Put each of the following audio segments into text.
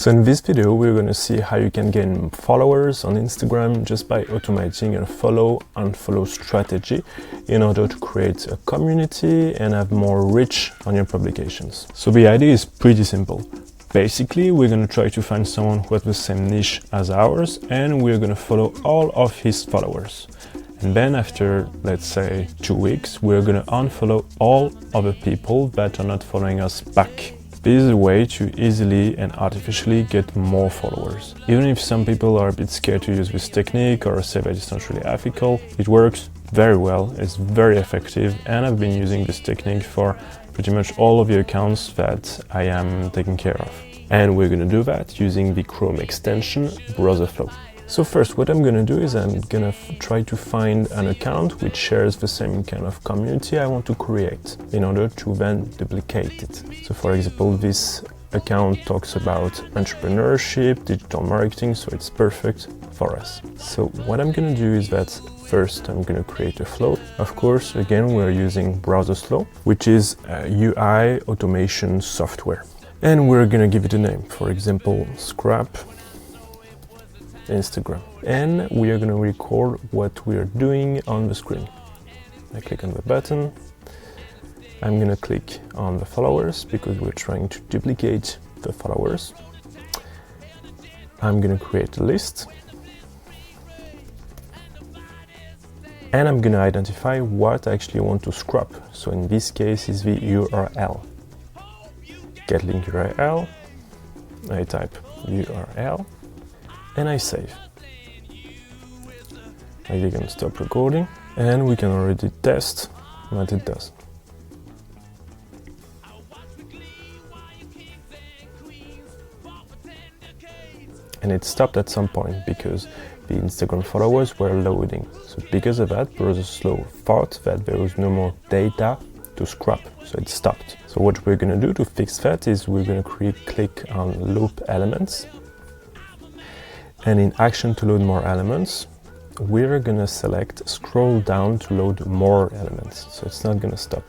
So in this video, we're going to see how you can gain followers on Instagram just by automating a follow and unfollow strategy in order to create a community and have more reach on your publications. So the idea is pretty simple. Basically, we're going to try to find someone who has the same niche as ours, and we're going to follow all of his followers. And then after, let's say, 2 weeks, we're going to unfollow all other people that are not following us back. This is a way to easily and artificially get more followers. Even if some people are a bit scared to use this technique or say that it's not really ethical, it works very well, it's very effective, and I've been using this technique for pretty much all of the accounts that I am taking care of. And we're going to do that using the Chrome extension Browserflow. So first, what I'm going to do is I'm going to try to find an account which shares the same kind of community I want to create in order to then duplicate it. So for example, this account talks about entrepreneurship, digital marketing, so it's perfect for us. So what I'm going to do is that first I'm going to create a flow. Of course, again, we're using Browserflow, which is a UI automation software. And we're going to give it a name, for example, Scrap Instagram, and we are going to record what we are doing on the screen. I click on the button. I'm going to click on the followers because we're trying to duplicate the followers. I'm going to create a list, and I'm going to identify what I actually want to scrap. So in this case is the URL. Get link URL. I type URL. And I save. I click on stop recording, and we can already test what it does. And it stopped at some point because the Instagram followers were loading. So because of that, Browserflow thought that there was no more data to scrap, so it stopped. So what we're going to do to fix that is we're going to click on loop elements. And in action to load more elements, we're going to select scroll down to load more elements. So it's not going to stop.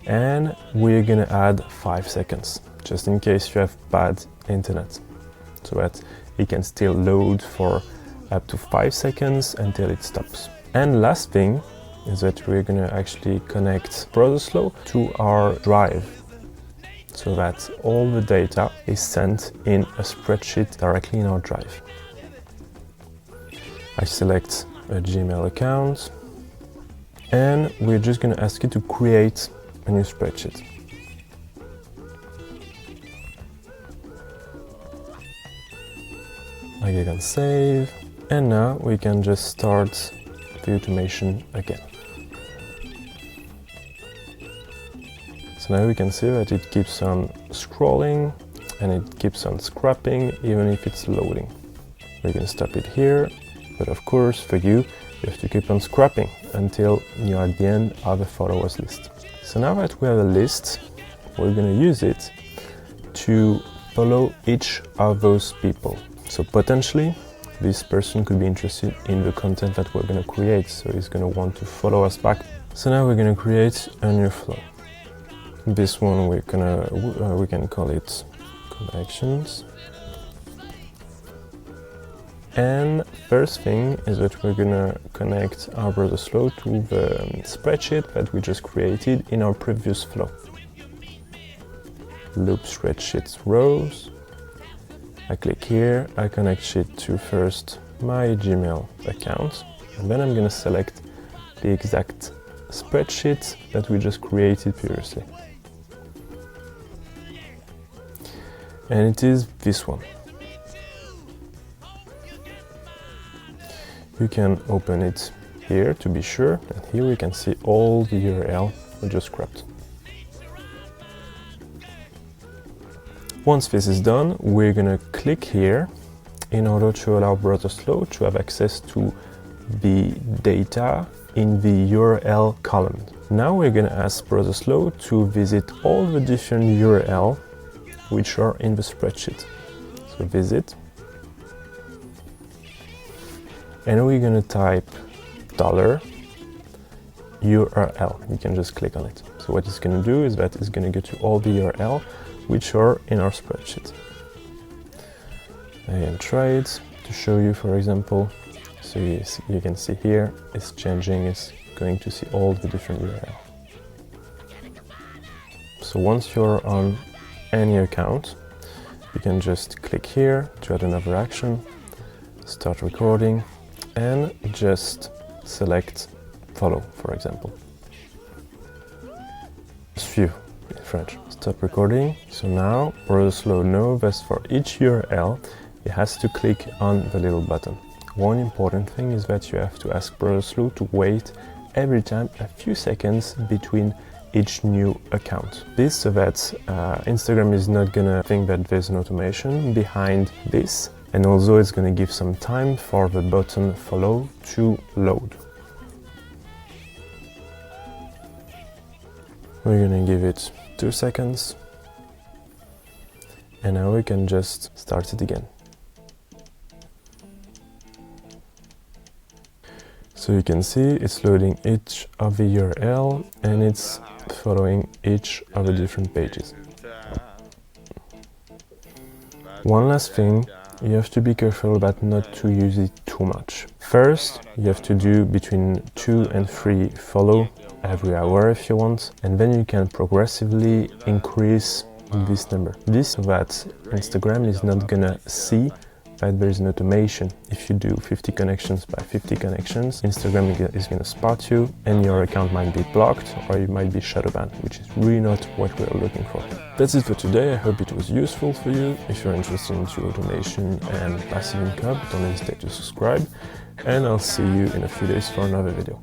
And we're going to add 5 seconds, just in case you have bad internet, so that it can still load for up to 5 seconds until it stops. And last thing is that we're going to actually connect Browserflow to our drive, so that all the data is sent in a spreadsheet directly in our drive. I select a Gmail account, and we're just going to ask it to create a new spreadsheet. I click on save, and now we can just start the automation again. So now we can see that it keeps on scrolling and it keeps on scrapping even if it's loading. We can stop it here. But of course, for you have to keep on scrapping until you're at the end of the followers list. So now that we have a list, we're going to use it to follow each of those people. So potentially, this person could be interested in the content that we're going to create, so he's going to want to follow us back. So now we're going to create a new flow. This one we can call it connections. And first thing is that we're going to connect our Browserflow to the spreadsheet that we just created in our previous flow. Loop spreadsheets rows. I click here, I connect it to first my Gmail account, and then I'm going to select the exact spreadsheet that we just created previously. And it is this one. You can open it here to be sure, and here we can see all the URL we just grabbed. Once this is done, we're going to click here in order to allow Browserflow to have access to the data in the URL column. Now we're going to ask Browserflow to visit all the different URL which are in the spreadsheet. So visit. And we're going to type $URL. You can just click on it. So what it's going to do is that it's going to go to all the URL which are in our spreadsheet. I can try it to show you, for example. So you can see here, it's changing, it's going to see all the different URL. So once you're on any account, you can just click here to add another action, start recording, and just select follow, for example. Suivre in French. Stop recording. So now Brother knows that for each URL, he has to click on the little button. One important thing is that you have to ask Brother to wait every time a few seconds between each new account. This so that Instagram is not gonna think that there's an automation behind this, and also it's gonna give some time for the button follow to load. We're gonna give it 2 seconds, and now we can just start it again. So you can see it's loading each of the URL and it's following each of the different pages. One last thing, you have to be careful about not to use it too much. First, you have to do between 2 and 3 follow every hour if you want, and then you can progressively increase this number. This so that Instagram is not gonna see that there is an automation. If you do 50 connections by 50 connections, Instagram is going to spot you and your account might be blocked or you might be shadow banned, which is really not what we're looking for. That's it for today. I hope it was useful for you. If you're interested into automation and passive income, don't hesitate to subscribe, and I'll see you in a few days for another video.